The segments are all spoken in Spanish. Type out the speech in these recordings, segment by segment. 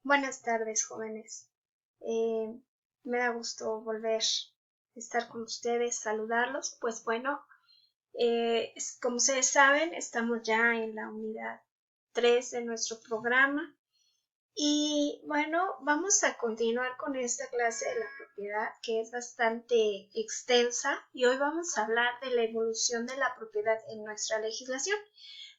Buenas tardes, jóvenes. Eh, Me da gusto volver a estar con ustedes, saludarlos. Pues bueno, como ustedes saben, estamos ya en la unidad 3 de nuestro programa. Y bueno, vamos a continuar con esta clase de la propiedad que es bastante extensa y hoy vamos a hablar de la evolución de la propiedad en nuestra legislación.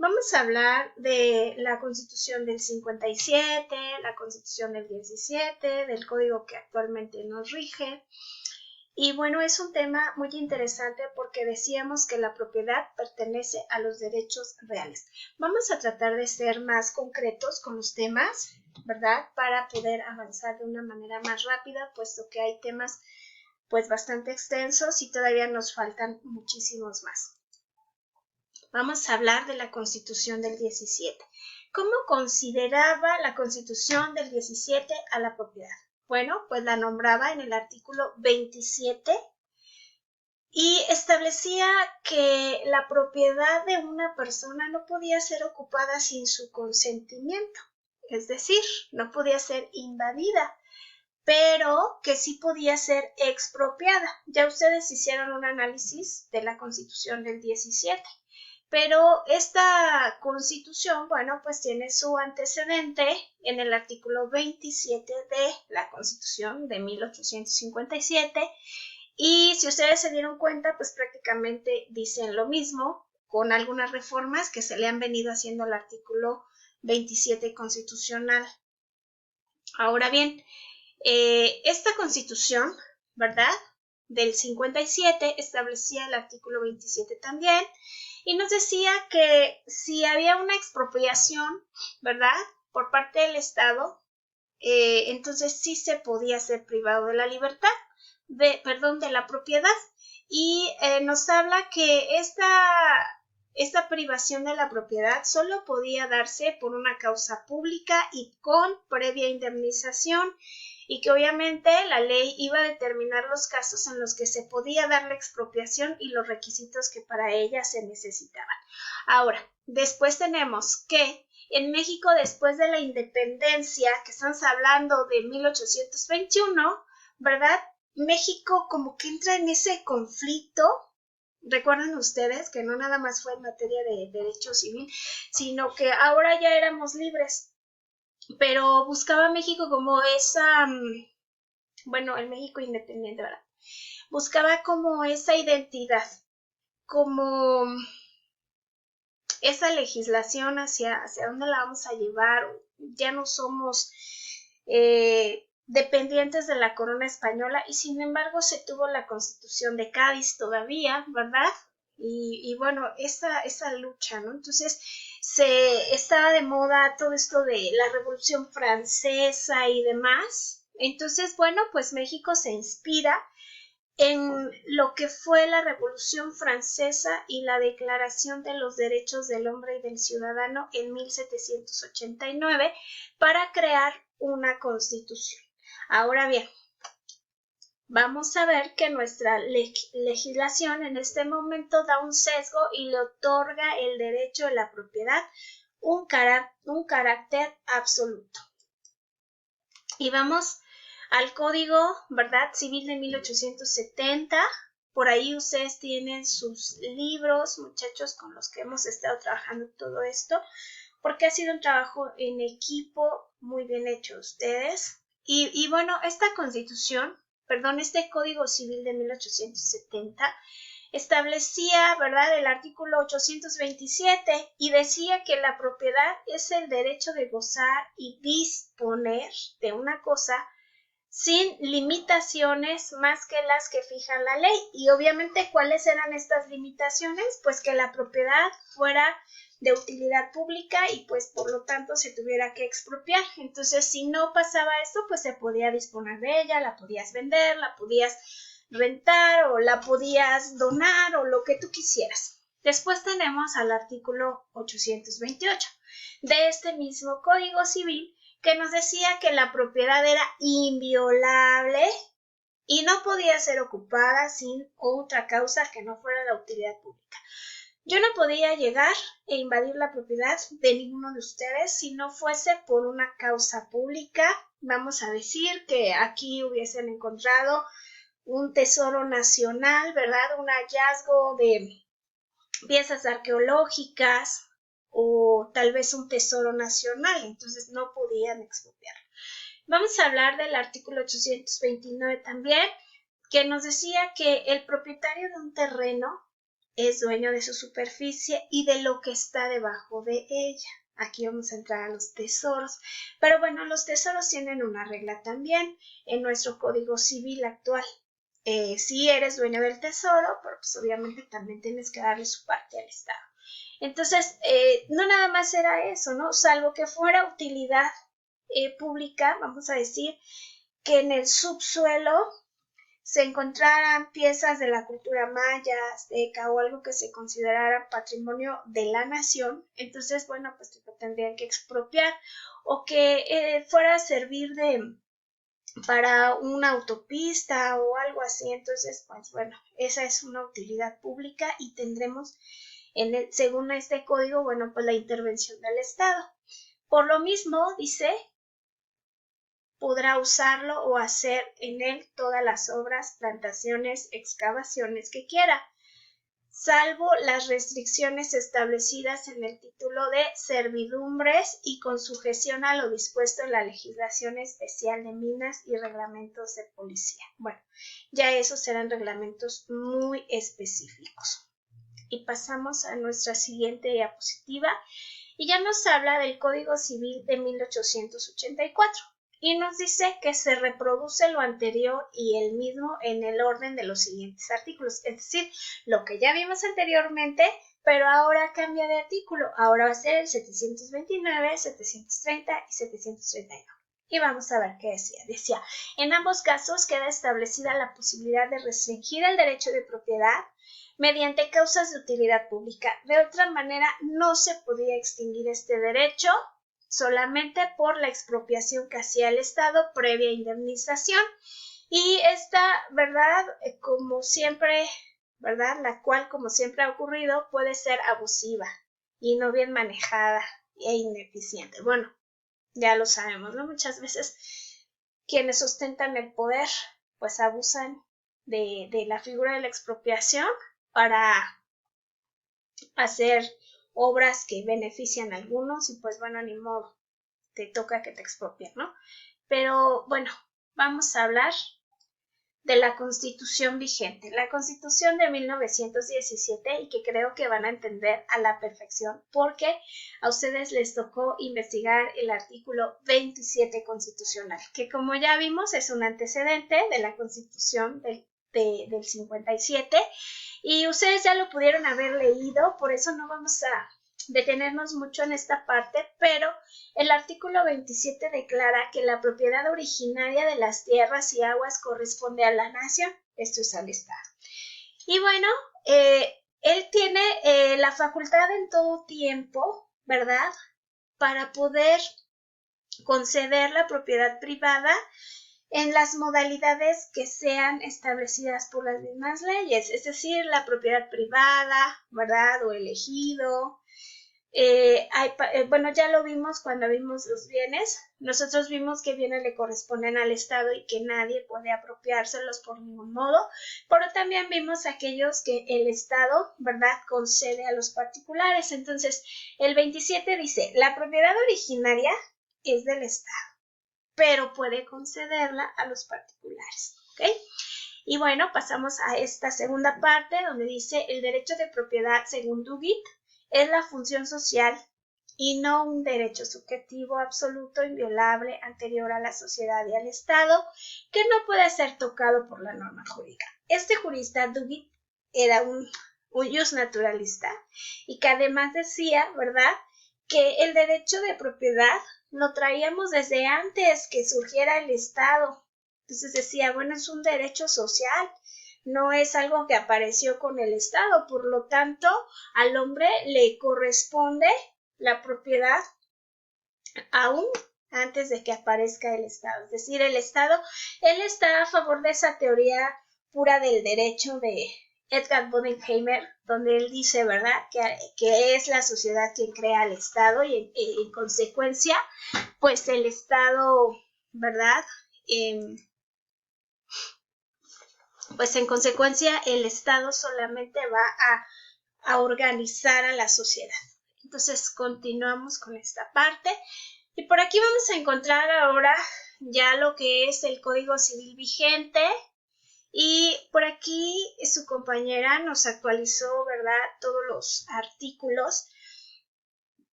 Vamos a hablar de la Constitución del 57, la Constitución del 17, del código que actualmente nos rige. Y bueno, es un tema muy interesante porque decíamos que la propiedad pertenece a los derechos reales. Vamos a tratar de ser más concretos con los temas, ¿verdad? Para poder avanzar de una manera más rápida, puesto que hay temas pues bastante extensos y todavía nos faltan muchísimos más. Vamos a hablar de la Constitución del 17. ¿Cómo consideraba la Constitución del 17 a la propiedad? Bueno, pues la nombraba en el artículo 27 y establecía que la propiedad de una persona no podía ser ocupada sin su consentimiento, es decir, no podía ser invadida, pero que sí podía ser expropiada. Ya ustedes hicieron un análisis de la Constitución del 17. Pero esta constitución, bueno, pues tiene su antecedente en el artículo 27 de la Constitución de 1857 y si ustedes se dieron cuenta, pues prácticamente dicen lo mismo con algunas reformas que se le han venido haciendo al artículo 27 constitucional. Ahora bien, esta constitución, ¿verdad? Del 57 establecía el artículo 27 también y nos decía que si había una expropiación, ¿verdad? Por parte del Estado, entonces sí se podía ser privado de la libertad, de la propiedad. Y nos habla que esta privación de la propiedad solo podía darse por una causa pública y con previa indemnización y que obviamente la ley iba a determinar los casos en los que se podía dar la expropiación y los requisitos que para ella se necesitaban. Ahora, después tenemos que en México, después de la independencia, que estamos hablando de 1821, ¿verdad? México como que entra en ese conflicto. Recuerden ustedes que no nada más fue en materia de derecho civil, sino que ahora ya éramos libres, pero buscaba México como esa, bueno, el México independiente, ¿verdad? Buscaba como esa identidad, como esa legislación hacia dónde la vamos a llevar. Ya no somos dependientes de la corona española y sin embargo se tuvo la Constitución de Cádiz todavía, ¿verdad? Y bueno, esa lucha, ¿no? Entonces estaba de moda todo esto de la Revolución Francesa y demás. Entonces, bueno, pues México se inspira en lo que fue la Revolución Francesa y la Declaración de los Derechos del Hombre y del Ciudadano en 1789 para crear una constitución. Ahora bien, vamos a ver que nuestra legislación en este momento da un sesgo y le otorga el derecho de la propiedad un carácter absoluto. Y vamos al Código, ¿verdad? Civil de 1870. Por ahí ustedes tienen sus libros, muchachos, con los que hemos estado trabajando todo esto, porque ha sido un trabajo en equipo muy bien hecho ustedes. Y bueno, esta constitución, perdón, este Código Civil de 1870 establecía, ¿verdad?, el artículo 827 y decía que la propiedad es el derecho de gozar y disponer de una cosa sin limitaciones más que las que fija la ley. Y obviamente, ¿cuáles eran estas limitaciones? Pues que la propiedad fuera de utilidad pública y pues por lo tanto se tuviera que expropiar. Entonces, si no pasaba esto, pues se podía disponer de ella, la podías vender, la podías rentar o la podías donar o lo que tú quisieras. Después tenemos al artículo 828 de este mismo Código Civil que nos decía que la propiedad era inviolable y no podía ser ocupada sin otra causa que no fuera la utilidad pública. Yo no podía llegar e invadir la propiedad de ninguno de ustedes si no fuese por una causa pública. Vamos a decir que aquí hubiesen encontrado un tesoro nacional, ¿verdad? Un hallazgo de piezas arqueológicas o tal vez un tesoro nacional, entonces no podían expropiar. Vamos a hablar del artículo 829 también, que nos decía que el propietario de un terreno es dueño de su superficie y de lo que está debajo de ella. Aquí vamos a entrar a los tesoros. Pero bueno, los tesoros tienen una regla también en nuestro Código Civil actual. Si eres dueño del tesoro, pero pues obviamente también tienes que darle su parte al Estado. Entonces, no nada más era eso, ¿no? Salvo que fuera utilidad pública, vamos a decir, que en el subsuelo se encontraran piezas de la cultura maya, azteca o algo que se considerara patrimonio de la nación, entonces, bueno, pues lo tendrían que expropiar o que fuera a servir para una autopista o algo así, entonces, pues bueno, esa es una utilidad pública y tendremos, según este código, bueno, pues la intervención del Estado. Por lo mismo, dice, podrá usarlo o hacer en él todas las obras, plantaciones, excavaciones que quiera, salvo las restricciones establecidas en el título de servidumbres y con sujeción a lo dispuesto en la legislación especial de minas y reglamentos de policía. Bueno, ya esos serán reglamentos muy específicos. Y pasamos a nuestra siguiente diapositiva y ya nos habla del Código Civil de 1884. Y nos dice que se reproduce lo anterior y el mismo en el orden de los siguientes artículos, es decir, lo que ya vimos anteriormente, pero ahora cambia de artículo, ahora va a ser el 729, 730 y 731. Y vamos a ver qué decía. Decía, en ambos casos queda establecida la posibilidad de restringir el derecho de propiedad mediante causas de utilidad pública. De otra manera, no se podía extinguir este derecho solamente por la expropiación que hacía el Estado previa indemnización. Y esta, ¿verdad? Como siempre, ¿verdad? La cual, como siempre ha ocurrido, puede ser abusiva y no bien manejada e ineficiente. Bueno, ya lo sabemos, ¿no? Muchas veces quienes ostentan el poder, pues abusan de la figura de la expropiación para hacer obras que benefician a algunos y pues bueno, ni modo, te toca que te expropien, ¿no? Pero bueno, vamos a hablar de la Constitución vigente, la Constitución de 1917 y que creo que van a entender a la perfección porque a ustedes les tocó investigar el artículo 27 constitucional, que como ya vimos es un antecedente de la Constitución del 57 y ustedes ya lo pudieron haber leído, por eso no vamos a detenernos mucho en esta parte, pero el artículo 27 declara que la propiedad originaria de las tierras y aguas corresponde a la nación, esto es al Estado. Y bueno, él tiene la facultad en todo tiempo, ¿verdad?, para poder conceder la propiedad privada en las modalidades que sean establecidas por las mismas leyes, es decir, la propiedad privada, ¿verdad?, o el ejido. Bueno, ya lo vimos cuando vimos los bienes. Nosotros vimos que bienes le corresponden al Estado y que nadie puede apropiárselos por ningún modo, pero también vimos aquellos que el Estado, ¿verdad?, concede a los particulares. Entonces, el 27 dice, la propiedad originaria es del Estado, pero puede concederla a los particulares, ¿ok? Y bueno, pasamos a esta segunda parte donde dice el derecho de propiedad según Duguit es la función social y no un derecho subjetivo absoluto, inviolable, anterior a la sociedad y al Estado, que no puede ser tocado por la norma jurídica. Este jurista Duguit era un justnaturalista y que además decía, ¿verdad?, que el derecho de propiedad lo traíamos desde antes que surgiera el Estado. Entonces decía, bueno, es un derecho social, no es algo que apareció con el Estado, por lo tanto, al hombre le corresponde la propiedad aún antes de que aparezca el Estado. Es decir, el Estado, él está a favor de esa teoría pura del derecho de Edgar Bodenheimer, donde él dice, ¿verdad?, que es la sociedad quien crea el Estado y en consecuencia, pues el Estado, ¿verdad?, pues en consecuencia el Estado solamente va a organizar a la sociedad. Entonces continuamos con esta parte y por aquí vamos a encontrar ahora ya lo que es el Código Civil vigente y por aquí su compañera nos actualizó, ¿verdad?, todos los artículos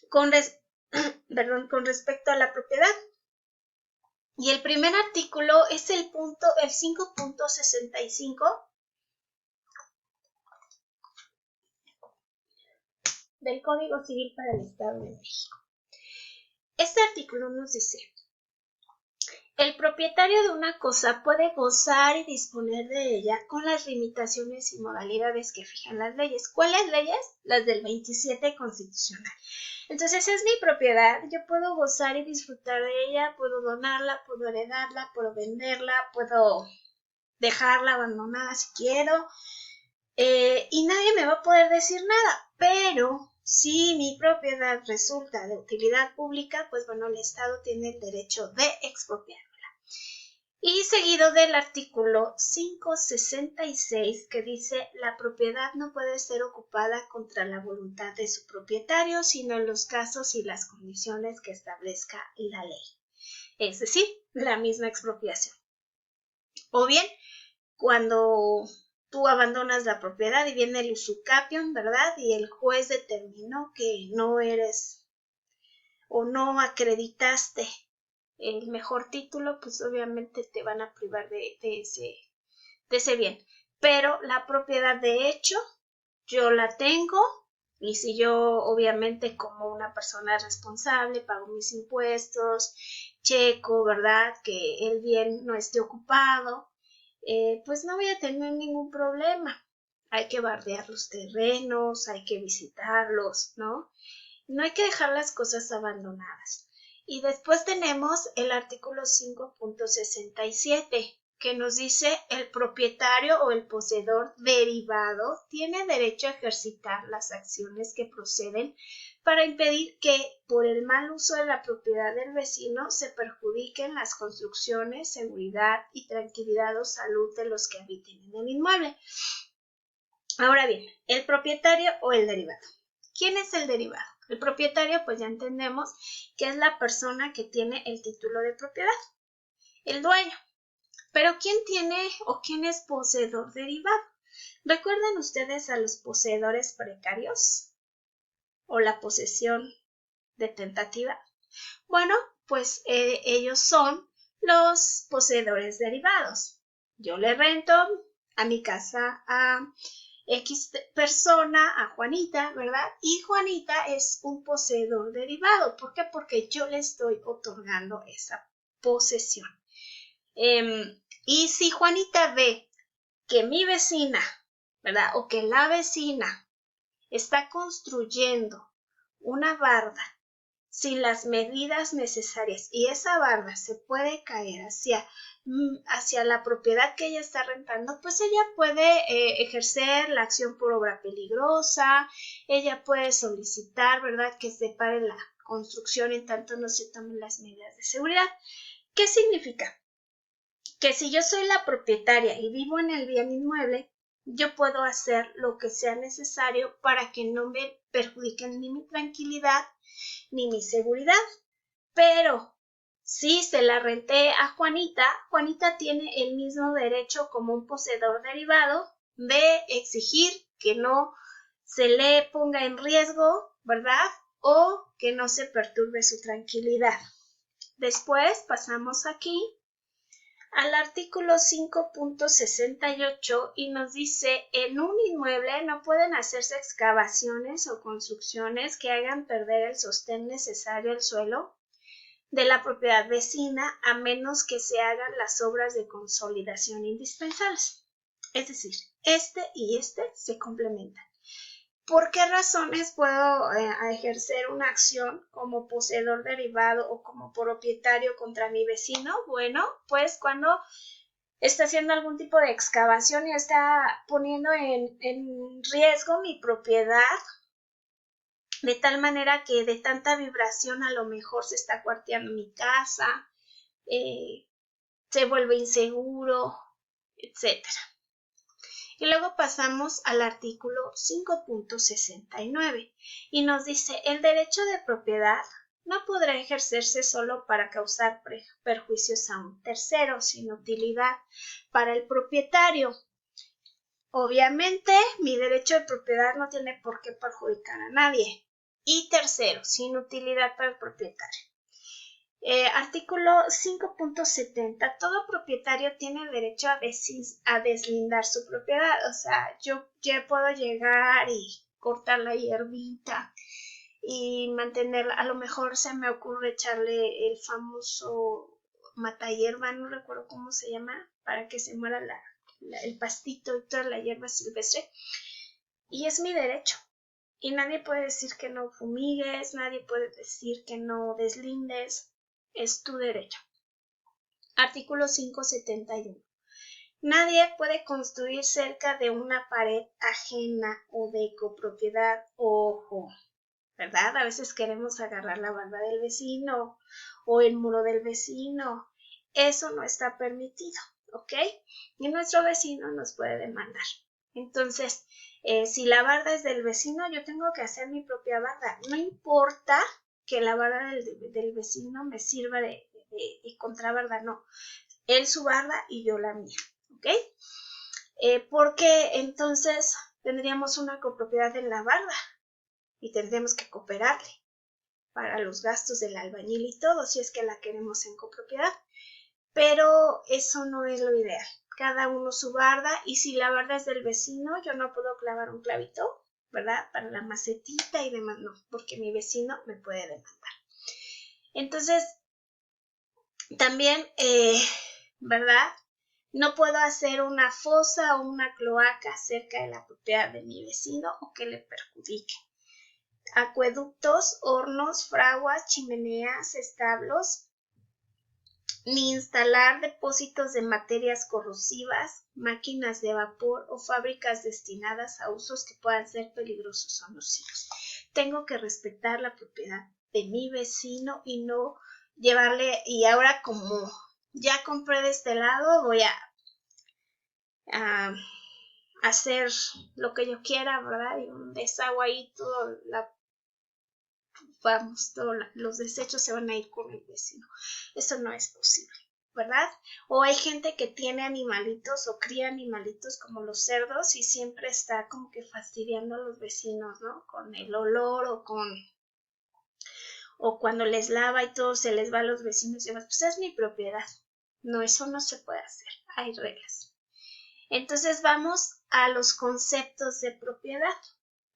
con respecto a la propiedad. Y el primer artículo es el 5.65 del Código Civil para el Estado de México. Este artículo nos dice: el propietario de una cosa puede gozar y disponer de ella con las limitaciones y modalidades que fijan las leyes. ¿Cuáles leyes? Las del 27 constitucional. Entonces es mi propiedad, yo puedo gozar y disfrutar de ella, puedo donarla, puedo heredarla, puedo venderla, puedo dejarla abandonada si quiero, y nadie me va a poder decir nada, pero si mi propiedad resulta de utilidad pública, pues bueno, el Estado tiene el derecho de expropiármela. Y seguido del artículo 566 que dice: la propiedad no puede ser ocupada contra la voluntad de su propietario, sino en los casos y las condiciones que establezca la ley. Es decir, la misma expropiación. O bien, cuando tú abandonas la propiedad y viene el usucapión, ¿verdad?, y el juez determinó que no eres o no acreditaste el mejor título, pues obviamente te van a privar de ese bien. Pero la propiedad de hecho yo la tengo, y si yo obviamente como una persona responsable pago mis impuestos, checo, ¿verdad?, que el bien no esté ocupado, pues no voy a tener ningún problema. Hay que bardear los terrenos, hay que visitarlos, ¿no? No hay que dejar las cosas abandonadas. Y después tenemos el artículo 5.67, que nos dice: el propietario o el poseedor derivado tiene derecho a ejercitar las acciones que proceden para impedir que, por el mal uso de la propiedad del vecino, se perjudiquen las construcciones, seguridad y tranquilidad o salud de los que habiten en el inmueble. Ahora bien, el propietario o el derivado. ¿Quién es el derivado? El propietario, pues ya entendemos que es la persona que tiene el título de propiedad, el dueño. Pero ¿quién tiene o quién es poseedor derivado? ¿Recuerdan ustedes a los poseedores precarios o la posesión de tentativa? Bueno, pues ellos son los poseedores derivados. Yo le rento a mi casa a X persona, a Juanita, ¿verdad? Y Juanita es un poseedor derivado. ¿Por qué? Porque yo le estoy otorgando esa posesión. Y si Juanita ve que mi vecina, ¿verdad?, o que la vecina está construyendo una barda sin las medidas necesarias y esa barda se puede caer hacia la propiedad que ella está rentando, pues ella puede ejercer la acción por obra peligrosa, ella puede solicitar, ¿verdad?, que se pare la construcción en tanto no se tomen las medidas de seguridad. ¿Qué significa? Que si yo soy la propietaria y vivo en el bien inmueble, yo puedo hacer lo que sea necesario para que no me perjudiquen ni mi tranquilidad ni mi seguridad. Pero si se la renté a Juanita, Juanita tiene el mismo derecho como un poseedor derivado de exigir que no se le ponga en riesgo, ¿verdad?, o que no se perturbe su tranquilidad. Después pasamos aquí al artículo 5.68 y nos dice: en un inmueble no pueden hacerse excavaciones o construcciones que hagan perder el sostén necesario al suelo de la propiedad vecina, a menos que se hagan las obras de consolidación indispensables. Es decir, este y este se complementan. ¿Por qué razones puedo ejercer una acción como poseedor derivado o como propietario contra mi vecino? Bueno, pues cuando está haciendo algún tipo de excavación y está poniendo en riesgo mi propiedad, de tal manera que de tanta vibración a lo mejor se está cuarteando mi casa, se vuelve inseguro, etcétera. Y luego pasamos al artículo 5.69 y nos dice: el derecho de propiedad no podrá ejercerse solo para causar perjuicios a un tercero, sin utilidad para el propietario. Obviamente, mi derecho de propiedad no tiene por qué perjudicar a nadie. Y tercero, sin utilidad para el propietario. Artículo 5.70. Todo propietario tiene derecho a deslindar su propiedad. O sea, yo ya puedo llegar y cortar la hierbita y mantenerla. A lo mejor se me ocurre echarle el famoso matahierba, no recuerdo cómo se llama, para que se muera el pastito y toda la hierba silvestre. Y es mi derecho. Y nadie puede decir que no fumigues, nadie puede decir que no deslindes. Es tu derecho. Artículo 571. Nadie puede construir cerca de una pared ajena o de copropiedad. Ojo, ¿verdad? A veces queremos agarrar la barda del vecino o el muro del vecino. Eso no está permitido, ¿ok? Y nuestro vecino nos puede demandar. Entonces, si la barda es del vecino, yo tengo que hacer mi propia barda. No importa que la barda del vecino me sirva de contrabarda, no. Él su barda y yo la mía, ¿ok? Porque entonces tendríamos una copropiedad en la barda y tendríamos que cooperarle para los gastos del albañil y todo, si es que la queremos en copropiedad. Pero eso no es lo ideal. Cada uno su barda, y si la barda es del vecino, yo no puedo clavar un clavito, ¿verdad? Para la macetita y demás, no, porque mi vecino me puede demandar. Entonces, también, ¿verdad? No puedo hacer una fosa o una cloaca cerca de la propiedad de mi vecino o que le perjudique. Acueductos, hornos, fraguas, chimeneas, establos, ni instalar depósitos de materias corrosivas, máquinas de vapor o fábricas destinadas a usos que puedan ser peligrosos o nocivos. Tengo que respetar la propiedad de mi vecino y no llevarle, y ahora como ya compré de este lado, voy a hacer lo que yo quiera, ¿verdad? Y un desagüe ahí, todos los desechos se van a ir con el vecino. Eso no es posible, ¿verdad? O hay gente que tiene animalitos o cría animalitos como los cerdos y siempre está como que fastidiando a los vecinos, ¿no? Con el olor o cuando les lava y todo se les va a los vecinos y demás. Pues es mi propiedad. No, eso no se puede hacer. Hay reglas. Entonces vamos a los conceptos de propiedad.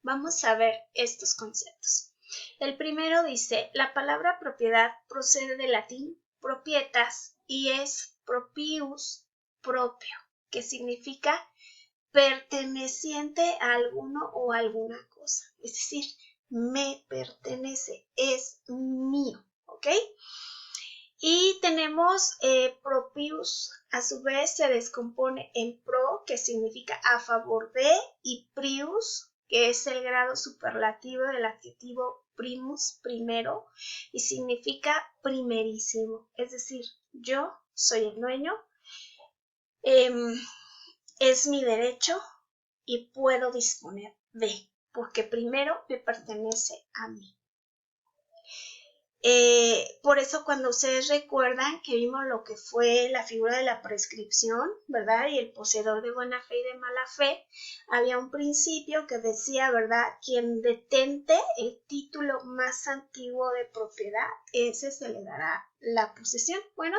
Vamos a ver estos conceptos. El primero dice: la palabra propiedad procede del latín propietas y es propius, propio, que significa perteneciente a alguno o alguna cosa. Es decir, me pertenece, es mío, ¿ok? Y tenemos propius, a su vez se descompone en pro, que significa a favor de, y prius, que es el grado superlativo del adjetivo primus, primero, y significa primerísimo. Es decir, yo soy el dueño, es mi derecho y puedo disponer de, porque primero me pertenece a mí. Por eso cuando ustedes recuerdan que vimos lo que fue la figura de la prescripción, ¿verdad? Y el poseedor de buena fe y de mala fe, había un principio que decía, ¿verdad? Quien detente el título más antiguo de propiedad, ese se le dará la posesión. Bueno,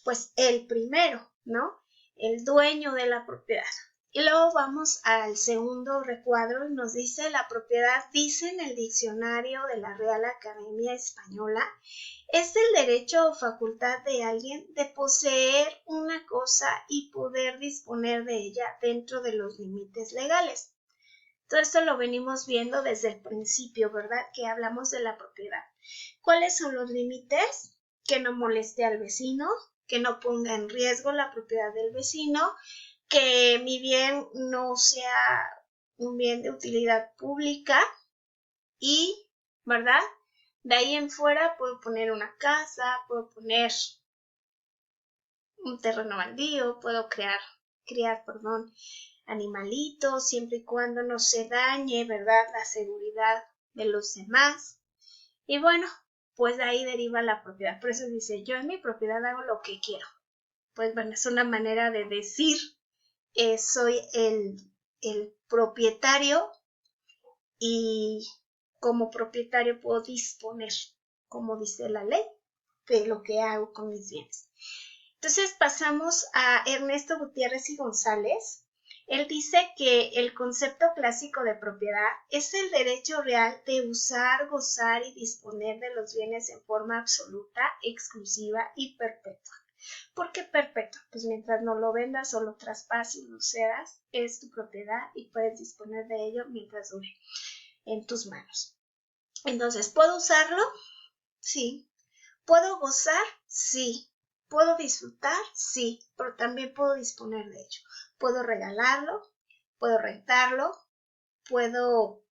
pues el primero, ¿no? El dueño de la propiedad. Y luego vamos al segundo recuadro y nos dice: la propiedad, dice en el diccionario de la Real Academia Española, es el derecho o facultad de alguien de poseer una cosa y poder disponer de ella dentro de los límites legales. Todo esto lo venimos viendo desde el principio, ¿verdad? Que hablamos de la propiedad. ¿Cuáles son los límites? Que no moleste al vecino, que no ponga en riesgo la propiedad del vecino, que mi bien no sea un bien de utilidad pública y, ¿verdad? De ahí en fuera puedo poner una casa, puedo poner un terreno baldío, puedo criar, animalitos, siempre y cuando no se dañe, ¿verdad?, la seguridad de los demás. Y bueno, pues de ahí deriva la propiedad. Por eso dice, yo en mi propiedad hago lo que quiero. Pues bueno, es una manera de decir, soy el propietario y como propietario puedo disponer, como dice la ley, de lo que hago con mis bienes. Entonces pasamos a Ernesto Gutiérrez y González. Él dice que el concepto clásico de propiedad es el derecho real de usar, gozar y disponer de los bienes en forma absoluta, exclusiva y perpetua. ¿Por qué perpetua? Pues mientras no lo vendas o lo traspases, lo cedas, es tu propiedad y puedes disponer de ello mientras dure en tus manos. Entonces, ¿puedo usarlo? Sí. ¿Puedo gozar? Sí. ¿Puedo disfrutar? Sí, pero también puedo disponer de ello. Puedo regalarlo, puedo rentarlo, puedo,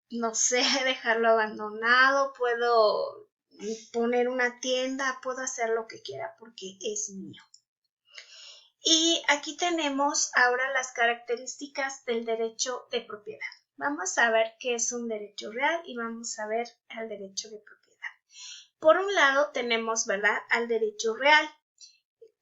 no sé, dejarlo abandonado, puedo poner una tienda, puedo hacer lo que quiera porque es mío. Y aquí tenemos ahora las características del derecho de propiedad. Vamos a ver qué es un derecho real y vamos a ver el derecho de propiedad. Por un lado tenemos, ¿verdad?, al derecho real.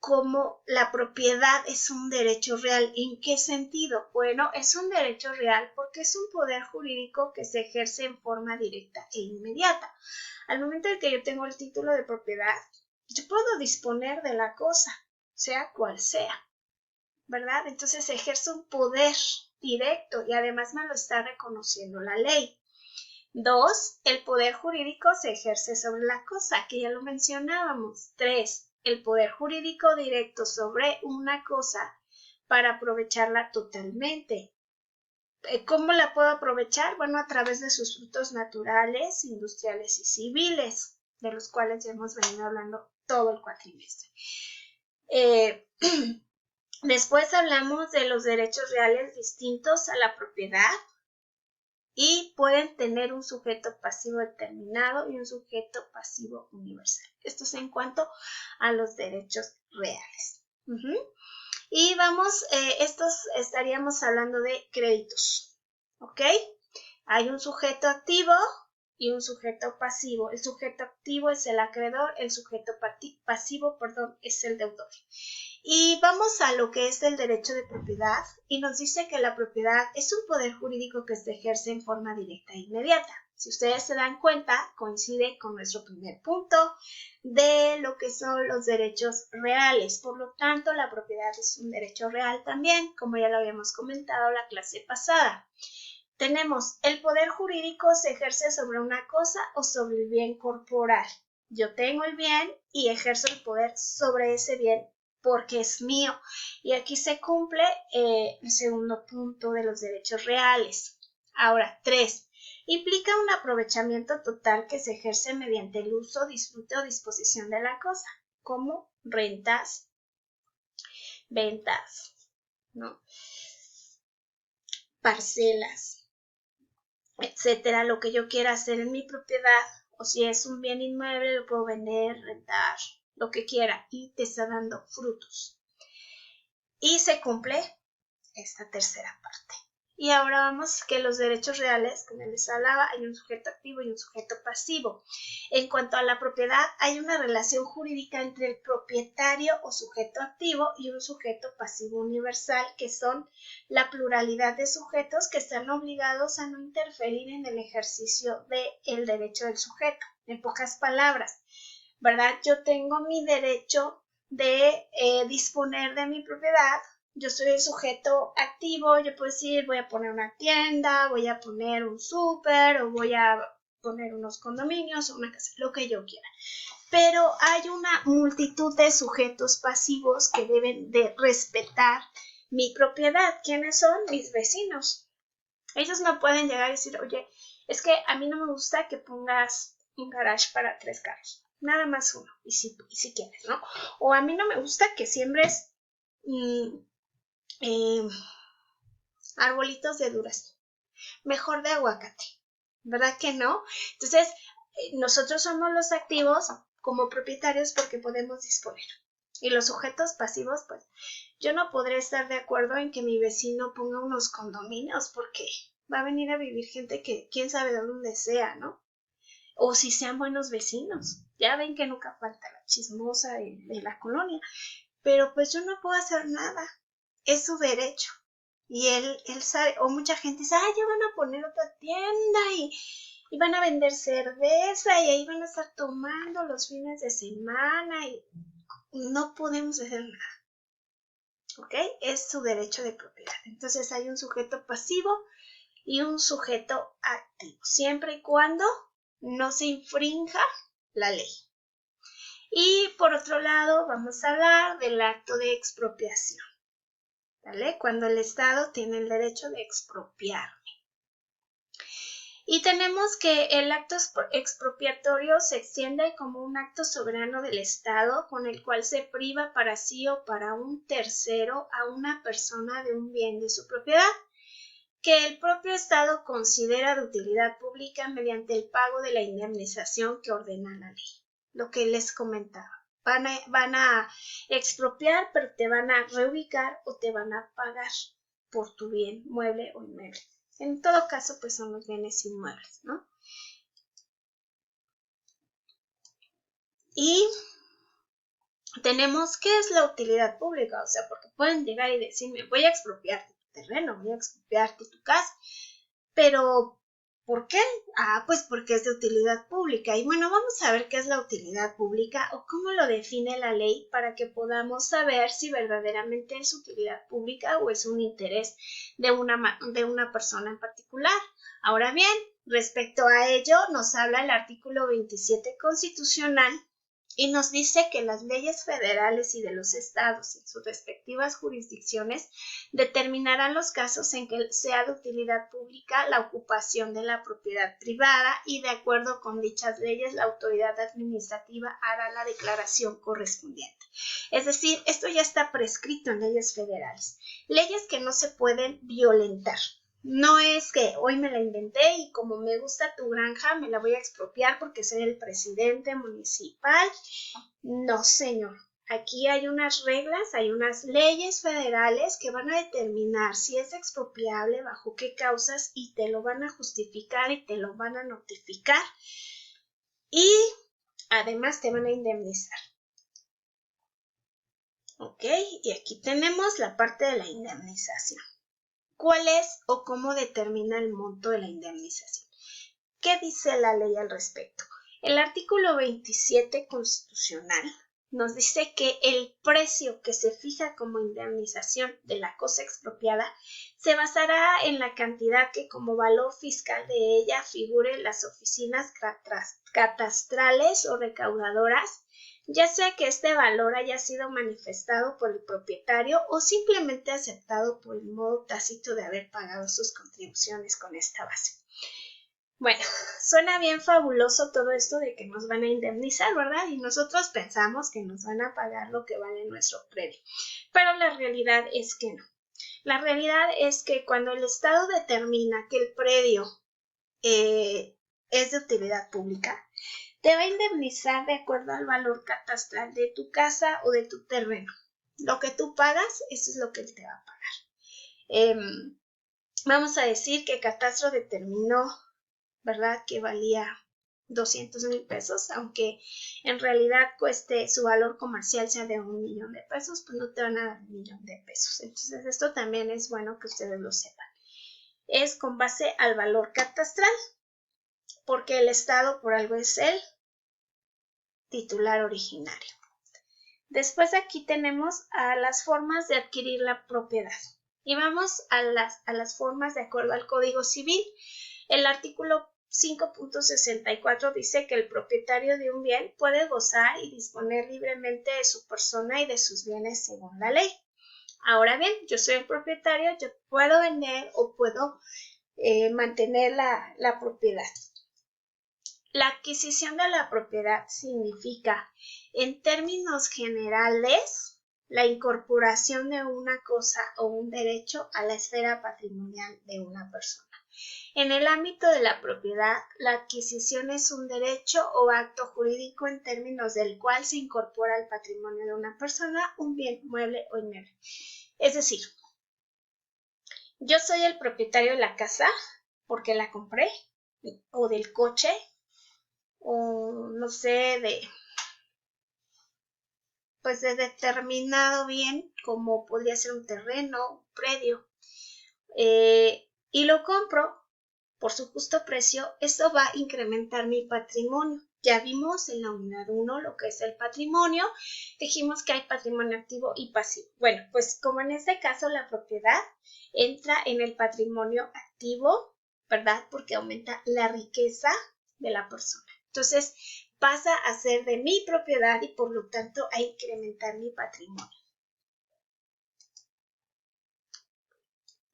Como la propiedad es un derecho real. ¿En qué sentido? Bueno, es un derecho real porque es un poder jurídico que se ejerce en forma directa e inmediata. Al momento en que yo tengo el título de propiedad, yo puedo disponer de la cosa, sea cual sea, ¿verdad? Entonces ejerce un poder directo y además me lo está reconociendo la ley. 2. El poder jurídico se ejerce sobre la cosa, que ya lo mencionábamos. 3. El poder jurídico directo sobre una cosa para aprovecharla totalmente. ¿Cómo la puedo aprovechar? Bueno, a través de sus frutos naturales, industriales y civiles, de los cuales ya hemos venido hablando todo el cuatrimestre. Después hablamos de los derechos reales distintos a la propiedad y pueden tener un sujeto pasivo determinado y un sujeto pasivo universal. Esto es en cuanto a los derechos reales. Y vamos, estaríamos hablando de créditos, ¿ok? Hay un sujeto activo y un sujeto pasivo. El sujeto activo es el acreedor, el sujeto pasivo, es el deudor. Y vamos a lo que es el derecho de propiedad y nos dice que la propiedad es un poder jurídico que se ejerce en forma directa e inmediata. Si ustedes se dan cuenta, coincide con nuestro primer punto de lo que son los derechos reales. Por lo tanto, la propiedad es un derecho real también, como ya lo habíamos comentado la clase pasada. Tenemos el poder jurídico se ejerce sobre una cosa o sobre el bien corporal. Yo tengo el bien y ejerzo el poder sobre ese bien porque es mío. Y aquí se cumple el segundo punto de los derechos reales. Ahora, 3. Implica un aprovechamiento total que se ejerce mediante el uso, disfrute o disposición de la cosa, como rentas, ventas, ¿no?, parcelas, etcétera, lo que yo quiera hacer en mi propiedad, o si es un bien inmueble, lo puedo vender, rentar, lo que quiera, y te está dando frutos. Y se cumple esta tercera parte. Y ahora vamos que los derechos reales, como les hablaba, hay un sujeto activo y un sujeto pasivo. En cuanto a la propiedad, hay una relación jurídica entre el propietario o sujeto activo y un sujeto pasivo universal, que son la pluralidad de sujetos que están obligados a no interferir en el ejercicio del derecho del sujeto. En pocas palabras, ¿verdad? Yo tengo mi derecho de disponer de mi propiedad. Yo soy el sujeto activo, yo puedo decir, voy a poner una tienda, voy a poner un súper, o voy a poner unos condominios o una casa, lo que yo quiera. Pero hay una multitud de sujetos pasivos que deben de respetar mi propiedad. ¿Quiénes son? Mis vecinos. Ellos no pueden llegar y decir, oye, es que a mí no me gusta que pongas un garage para 3 carros. nada más uno, y si quieres, ¿no? O a mí no me gusta que siembres arbolitos de durazno, mejor de aguacate, ¿verdad que no? Entonces, nosotros somos los activos como propietarios porque podemos disponer. Y los sujetos pasivos, pues, yo no podré estar de acuerdo en que mi vecino ponga unos condominios porque va a venir a vivir gente que quién sabe de dónde sea, ¿no? O si sean buenos vecinos. Ya ven que nunca falta la chismosa de la colonia. Pero pues yo no puedo hacer nada. Es su derecho. Y él sabe, o mucha gente dice, ya van a poner otra tienda y van a vender cerveza y ahí van a estar tomando los fines de semana y no podemos hacer nada. ¿Ok? Es su derecho de propiedad. Entonces hay un sujeto pasivo y un sujeto activo, siempre y cuando no se infrinja la ley. Y por otro lado, vamos a hablar del acto de expropiación. ¿Vale? Cuando el Estado tiene el derecho de expropiarme. Y tenemos que el acto expropiatorio se extiende como un acto soberano del Estado con el cual se priva para sí o para un tercero a una persona de un bien de su propiedad que el propio Estado considera de utilidad pública mediante el pago de la indemnización que ordena la ley. Lo que les comentaba. Van a expropiar, pero te van a reubicar o te van a pagar por tu bien mueble o inmueble. En todo caso, pues son los bienes inmuebles, ¿no? Y tenemos qué es la utilidad pública, o sea, porque pueden llegar y decirme, voy a expropiarte tu terreno, voy a expropiarte tu casa, pero ¿por qué? Pues porque es de utilidad pública. Y bueno, vamos a ver qué es la utilidad pública o cómo lo define la ley para que podamos saber si verdaderamente es utilidad pública o es un interés de una persona en particular. Ahora bien, respecto a ello, nos habla el artículo 27 constitucional y nos dice que las leyes federales y de los estados en sus respectivas jurisdicciones determinarán los casos en que sea de utilidad pública la ocupación de la propiedad privada y de acuerdo con dichas leyes la autoridad administrativa hará la declaración correspondiente. Es decir, esto ya está prescrito en leyes federales, leyes que no se pueden violentar. No es que hoy me la inventé y como me gusta tu granja me la voy a expropiar porque soy el presidente municipal. No, señor. Aquí hay unas reglas, hay unas leyes federales que van a determinar si es expropiable, bajo qué causas y te lo van a justificar y te lo van a notificar y además te van a indemnizar. Ok, y aquí tenemos la parte de la indemnización. ¿Cuál es o cómo determina el monto de la indemnización? ¿Qué dice la ley al respecto? El artículo 27 constitucional nos dice que el precio que se fija como indemnización de la cosa expropiada se basará en la cantidad que como valor fiscal de ella figure en las oficinas catastrales o recaudadoras, ya sea que este valor haya sido manifestado por el propietario o simplemente aceptado por el modo tácito de haber pagado sus contribuciones con esta base. Bueno, suena bien fabuloso todo esto de que nos van a indemnizar, ¿verdad? Y nosotros pensamos que nos van a pagar lo que vale nuestro predio. Pero la realidad es que no. La realidad es que cuando el Estado determina que el predio es de utilidad pública, te va a indemnizar de acuerdo al valor catastral de tu casa o de tu terreno. Lo que tú pagas, eso es lo que él te va a pagar. Vamos a decir que Catastro determinó, ¿verdad?, que valía 200,000 pesos, aunque en realidad cueste su valor comercial sea de 1,000,000 de pesos, pues no te van a dar 1,000,000 de pesos. Entonces esto también es bueno que ustedes lo sepan. Es con base al valor catastral, porque el Estado por algo es el titular originario. Después aquí tenemos a las formas de adquirir la propiedad. Y vamos a las formas de acuerdo al Código Civil. El artículo 5.64 dice que el propietario de un bien puede gozar y disponer libremente de su persona y de sus bienes según la ley. Ahora bien, yo soy el propietario, yo puedo vender o puedo mantener la propiedad. la adquisición de la propiedad significa, en términos generales, la incorporación de una cosa o un derecho a la esfera patrimonial de una persona. En el ámbito de la propiedad, la adquisición es un derecho o acto jurídico en términos del cual se incorpora al patrimonio de una persona un bien mueble o inmueble. Es decir, yo soy el propietario de la casa porque la compré, o del coche, o no sé, de determinado bien, como podría ser un terreno, un predio, y lo compro por su justo precio. Esto va a incrementar mi patrimonio. Ya vimos en la unidad 1 lo que es el patrimonio. Dijimos que hay patrimonio activo y pasivo. Bueno, pues como en este caso la propiedad entra en el patrimonio activo, ¿verdad? Porque aumenta la riqueza de la persona. Entonces pasa a ser de mi propiedad y por lo tanto a incrementar mi patrimonio.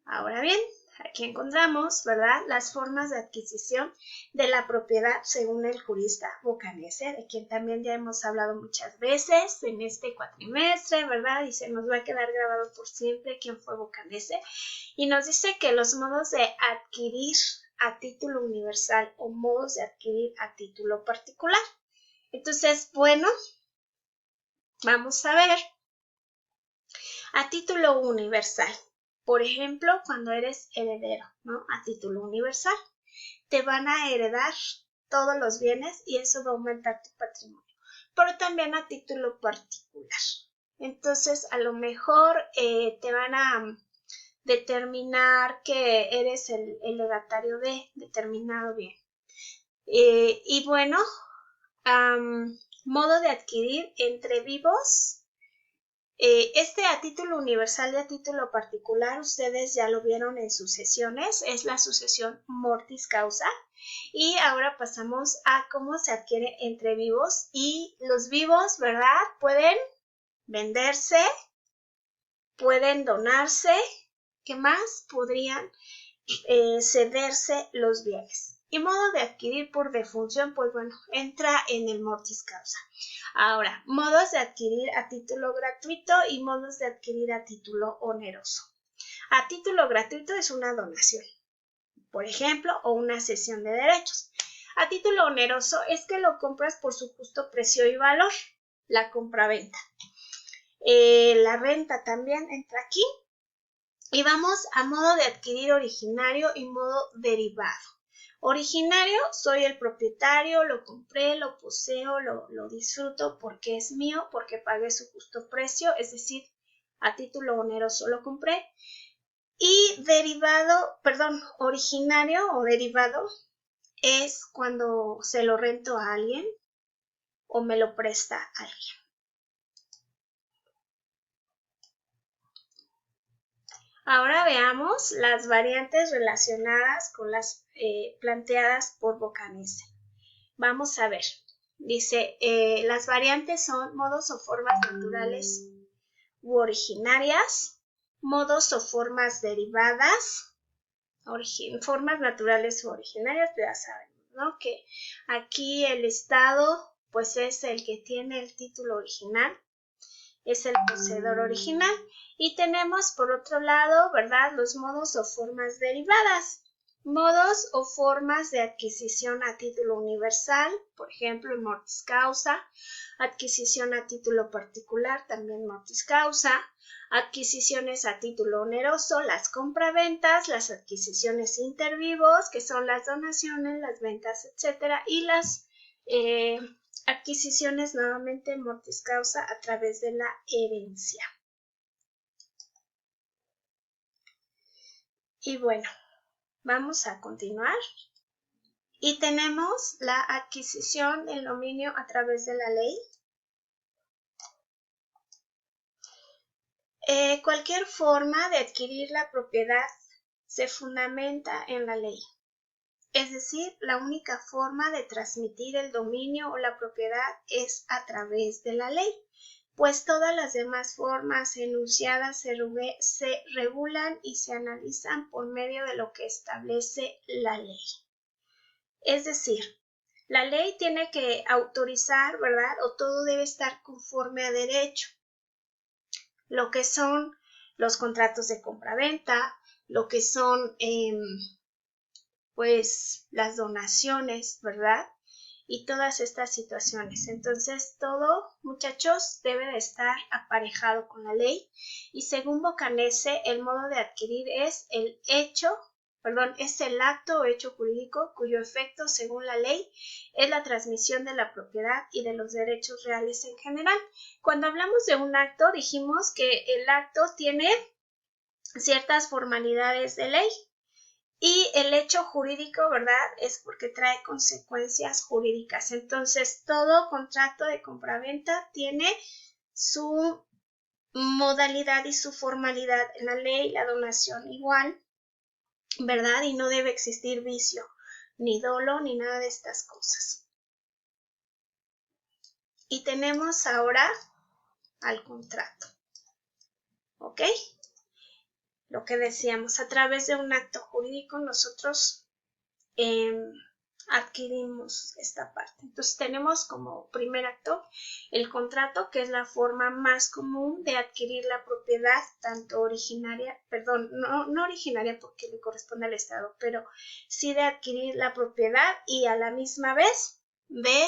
Ahora bien, aquí encontramos, ¿verdad?, las formas de adquisición de la propiedad según el jurista Boccanesze, de quien también ya hemos hablado muchas veces en este cuatrimestre, ¿verdad? Y se nos va a quedar grabado por siempre quién fue Boccanesze. Y nos dice que los modos de adquirir a título universal o modos de adquirir a título particular. Entonces, bueno, vamos a ver. A título universal. Por ejemplo, cuando eres heredero, ¿no? A título universal, te van a heredar todos los bienes y eso va a aumentar tu patrimonio. Pero también a título particular. Entonces, a lo mejor te van a determinar que eres el legatario de determinado bien. Y bueno, modo de adquirir entre vivos. Este a título universal y a título particular, ustedes ya lo vieron en sucesiones, es la sucesión mortis causa. Y ahora pasamos a cómo se adquiere entre vivos. Y los vivos, ¿verdad?, pueden venderse, pueden donarse. ¿Qué más? Podrían cederse los bienes. Y modo de adquirir por defunción, pues bueno, entra en el mortis causa. Ahora, modos de adquirir a título gratuito y modos de adquirir a título oneroso. A título gratuito es una donación, por ejemplo, o una cesión de derechos. A título oneroso es que lo compras por su justo precio y valor, la compraventa. La renta también entra aquí. Y vamos a modo de adquirir originario y modo derivado. Originario, soy el propietario, lo compré, lo poseo, lo disfruto porque es mío, porque pagué su justo precio, es decir, a título oneroso lo compré. Y originario o derivado es cuando se lo rento a alguien o me lo presta a alguien. Ahora veamos las variantes relacionadas con las planteadas por Boccanesze. Vamos a ver. Dice, las variantes son modos o formas naturales u originarias, modos o formas derivadas, formas naturales u originarias, ya sabemos, ¿no? Que aquí el Estado, pues es el que tiene el título original, es el poseedor original. Y tenemos por otro lado, ¿verdad?, los modos o formas derivadas. Modos o formas de adquisición a título universal, por ejemplo, el mortis causa. Adquisición a título particular, también mortis causa. Adquisiciones a título oneroso, las compraventas, las adquisiciones intervivos, que son las donaciones, las ventas, etcétera, y las adquisiciones nuevamente mortis causa a través de la herencia. Y bueno, vamos a continuar. Y tenemos la adquisición del dominio a través de la ley. Cualquier forma de adquirir la propiedad se fundamenta en la ley. Es decir, la única forma de transmitir el dominio o la propiedad es a través de la ley, pues todas las demás formas enunciadas se regulan y se analizan por medio de lo que establece la ley. Es decir, La ley tiene que autorizar, ¿verdad? O todo debe estar conforme a derecho. Lo que son los contratos de compraventa, lo que son pues las donaciones, ¿verdad? Y todas estas situaciones. Entonces, todo, muchachos, debe de estar aparejado con la ley. Y según Bocanese, el modo de adquirir es es el acto o hecho jurídico cuyo efecto, según la ley, es la transmisión de la propiedad y de los derechos reales en general. Cuando hablamos de un acto, dijimos que el acto tiene ciertas formalidades de ley. Y el hecho jurídico, ¿verdad? Es porque trae consecuencias jurídicas. Entonces, todo contrato de compraventa tiene su modalidad y su formalidad en la ley, la donación igual, ¿verdad? Y no debe existir vicio, ni dolo, ni nada de estas cosas. Y tenemos ahora al contrato, ¿ok? Lo que decíamos, a través de un acto jurídico nosotros adquirimos esta parte. Entonces tenemos como primer acto el contrato, que es la forma más común de adquirir la propiedad, tanto originaria, perdón, no originaria porque le corresponde al Estado, pero sí de adquirir la propiedad y a la misma vez de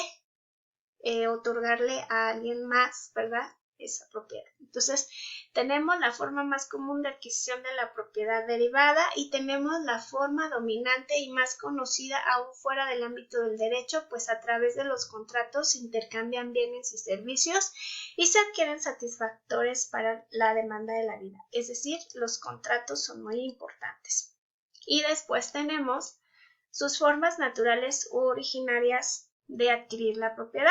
otorgarle a alguien más, ¿verdad? Esa propiedad. Entonces, tenemos la forma más común de adquisición de la propiedad derivada y tenemos la forma dominante y más conocida aún fuera del ámbito del derecho, pues a través de los contratos se intercambian bienes y servicios y se adquieren satisfactores para la demanda de la vida. Es decir, los contratos son muy importantes. Y después tenemos sus formas naturales u originarias de adquirir la propiedad.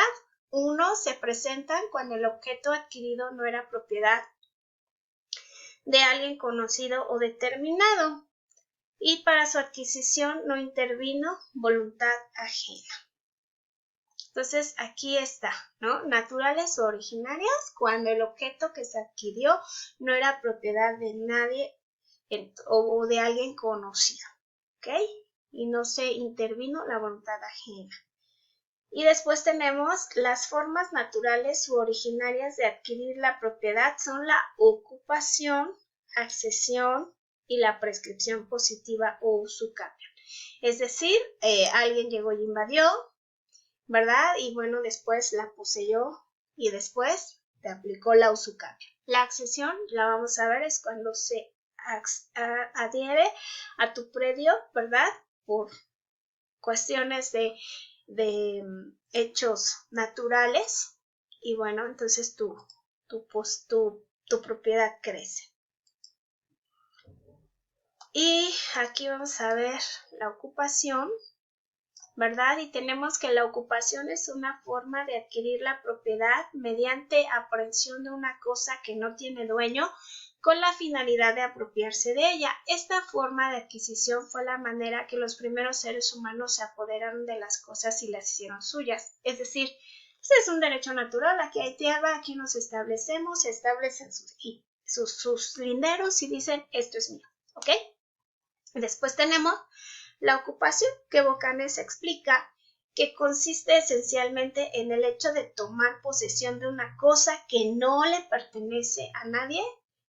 Uno, se presentan cuando el objeto adquirido no era propiedad de alguien conocido o determinado y para su adquisición no intervino voluntad ajena. Entonces aquí está, ¿no? Naturales o originarias cuando el objeto que se adquirió no era propiedad de nadie o de alguien conocido, ¿ok? Y no se intervino la voluntad ajena. Y después tenemos las formas naturales u originarias de adquirir la propiedad son la ocupación, accesión y la prescripción positiva o usucapión. Es decir, alguien llegó y invadió, ¿verdad? Y bueno, después la poseyó y después te aplicó la usucapión. La accesión, la vamos a ver, es cuando se adhiere a tu predio, ¿verdad? Por cuestiones de hechos naturales y bueno, entonces tu propiedad crece. Y aquí vamos a ver la ocupación, ¿verdad? Y tenemos que la ocupación es una forma de adquirir la propiedad mediante aprehensión de una cosa que no tiene dueño con la finalidad de apropiarse de ella. Esta forma de adquisición fue la manera que los primeros seres humanos se apoderaron de las cosas y las hicieron suyas. Es decir, pues es un derecho natural, aquí hay tierra, aquí nos establecemos, se establecen sus linderos y dicen, esto es mío, ¿ok? Después tenemos la ocupación, que Bocanese explica que consiste esencialmente en el hecho de tomar posesión de una cosa que no le pertenece a nadie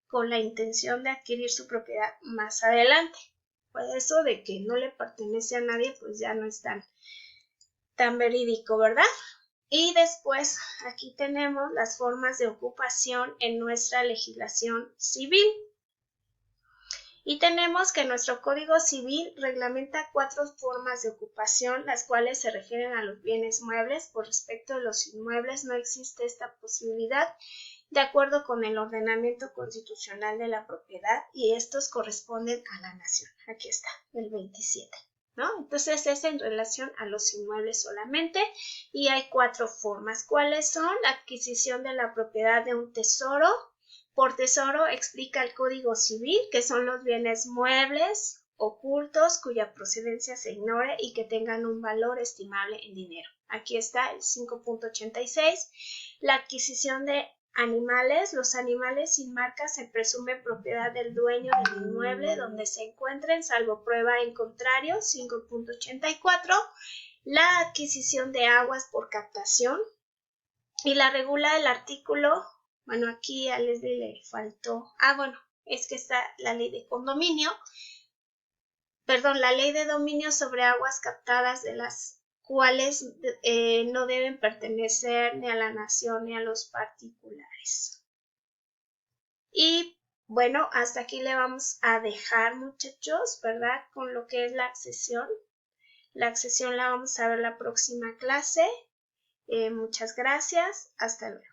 con la intención de adquirir su propiedad más adelante. Pues eso de que no le pertenece a nadie, pues ya no es tan verídico, ¿verdad? Y después aquí tenemos las formas de ocupación en nuestra legislación civil. Y tenemos que nuestro Código Civil reglamenta 4 formas de ocupación, las cuales se refieren a los bienes muebles. Por respecto de los inmuebles no existe esta posibilidad de acuerdo con el ordenamiento constitucional de la propiedad y estos corresponden a la nación. Aquí está, el 27. ¿No? Entonces es en relación a los inmuebles solamente y hay 4 formas. ¿Cuáles son? La adquisición de la propiedad de un tesoro. Por tesoro explica el Código Civil que son los bienes muebles ocultos cuya procedencia se ignore y que tengan un valor estimable en dinero. Aquí está el 5.86. La adquisición de animales. Los animales sin marca se presumen propiedad del dueño del inmueble donde se encuentren, salvo prueba en contrario, 5.84. la adquisición de aguas por captación y la regula el artículo, bueno, aquí a Leslie le faltó, bueno, es que está la ley de condominio, perdón, la ley de dominio sobre aguas captadas, de las cuales no deben pertenecer ni a la nación ni a los particulares. Y bueno, hasta aquí le vamos a dejar, muchachos, ¿verdad? Con lo que es la accesión. La accesión la vamos a ver la próxima clase. Muchas gracias. Hasta luego.